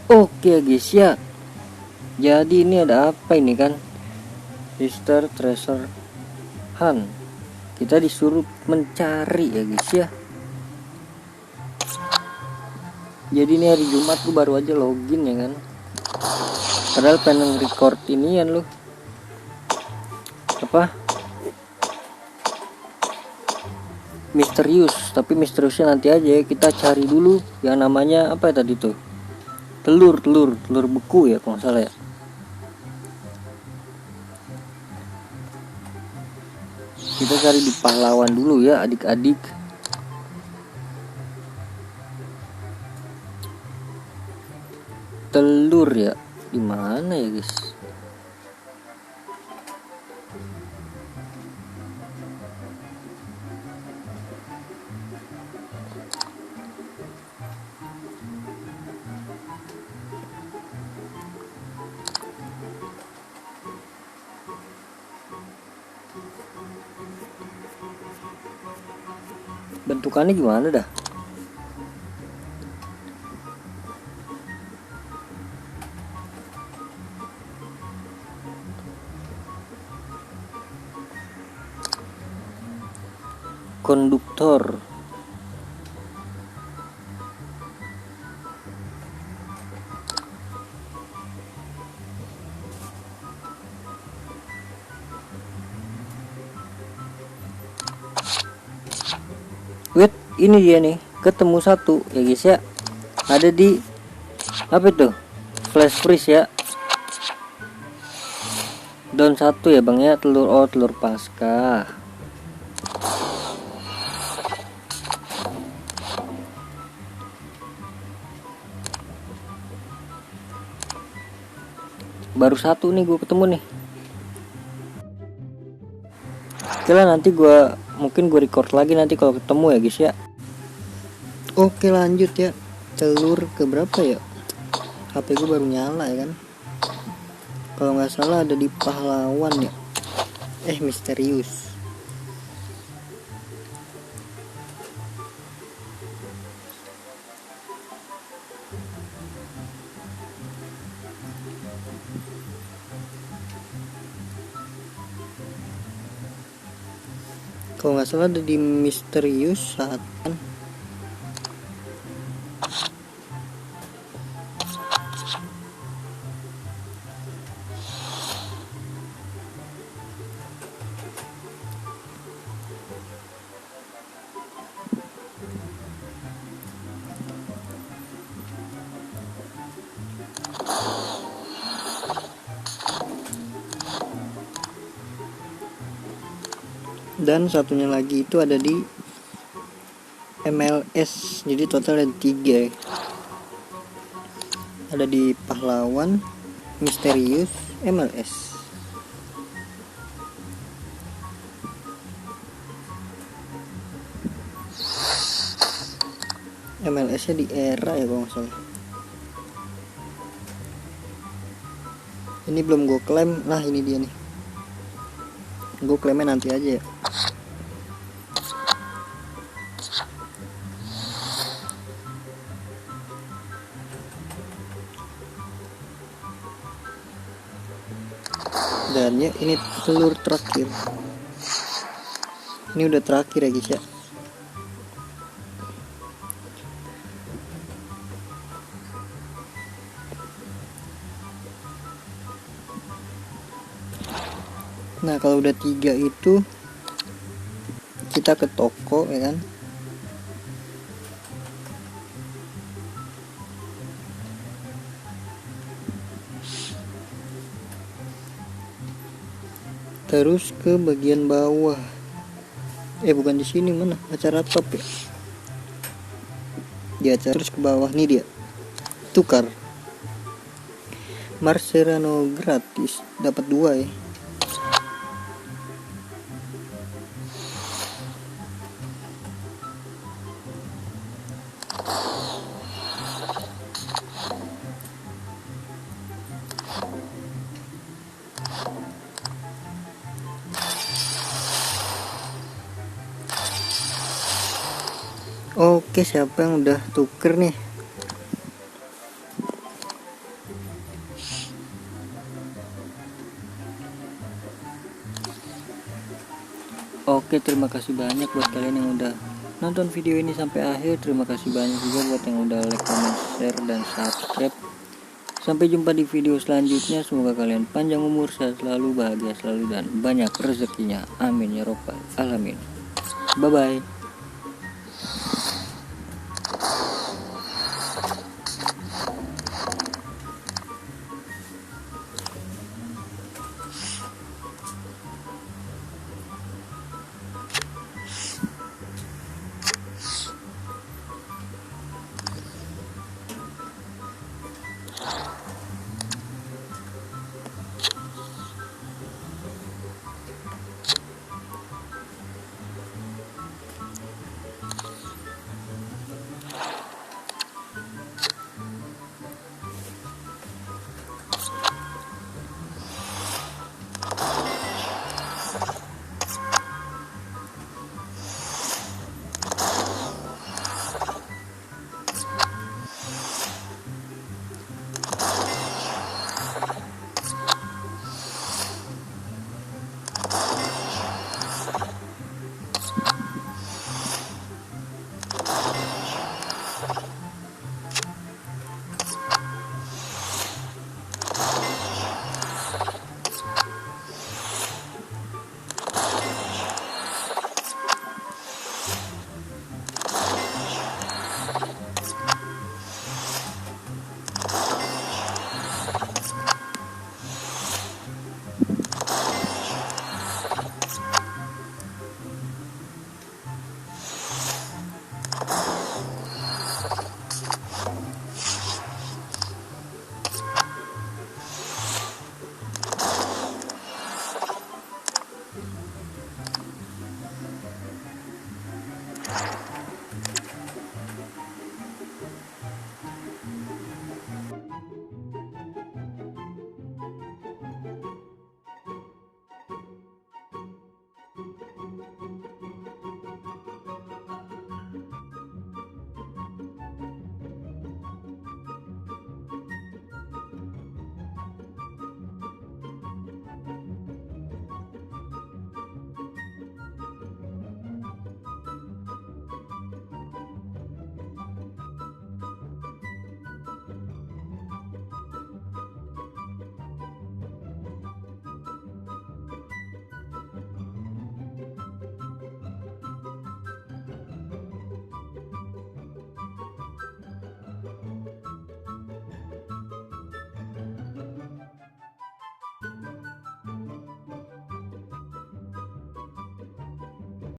Oke guys ya, jadi ini ada apa ini kan, Sister Treasure Hunt. Kita disuruh mencari ya guys ya. Jadi ini hari Jumat gue baru aja login ya kan, padahal pengen record inian loh, apa, misterius. Tapi misteriusnya nanti aja ya. Kita cari dulu yang namanya apa ya tadi tuh, telur beku ya kalau nggak salah ya. Kita cari di pahlawan dulu ya adik-adik. Telur ya, di mana ya guys? Bentukannya gimana dah? Konduktor. Wait, ini dia nih, ketemu satu ya guys ya. Ada di apa itu? Flash freeze ya. Down satu ya bang ya, telur, oh telur pasca. Baru satu nih gue ketemu nih. Oke lah, nanti mungkin gue record lagi nanti kalau ketemu ya guys ya. Oke lanjut ya, telur ke berapa ya? HP gue baru nyala ya kan. Kalau nggak salah ada di pahlawan ya. Misterius. Kalau nggak salah ada di misterius saat kan. Dan satunya lagi itu ada di MLS. Jadi total ada 3 ya. Ada di pahlawan, misterius, MLS. MLS nya di era ya kalau nggak salah. Ini belum gue klaim. Nah ini dia nih, gue klaimnya nanti aja ya. Dan ya ini telur terakhir. Ini udah terakhir ya guys ya. Nah kalau udah 3 itu kita ke toko ya kan. Terus ke bagian bawah. Bukan di sini, mana acara top ya. Di acara terus ke bawah nih dia. Tukar. Marserano gratis, dapat 2 ya. Oke, siapa yang udah tuker nih? Oke, terima kasih banyak buat kalian yang udah nonton video ini sampai akhir. Terima kasih banyak juga buat yang udah like, comment, share, dan subscribe. Sampai jumpa di video selanjutnya. Semoga kalian panjang umur, sehat selalu, bahagia selalu, dan banyak rezekinya. Amin ya robbal alamin. Bye bye.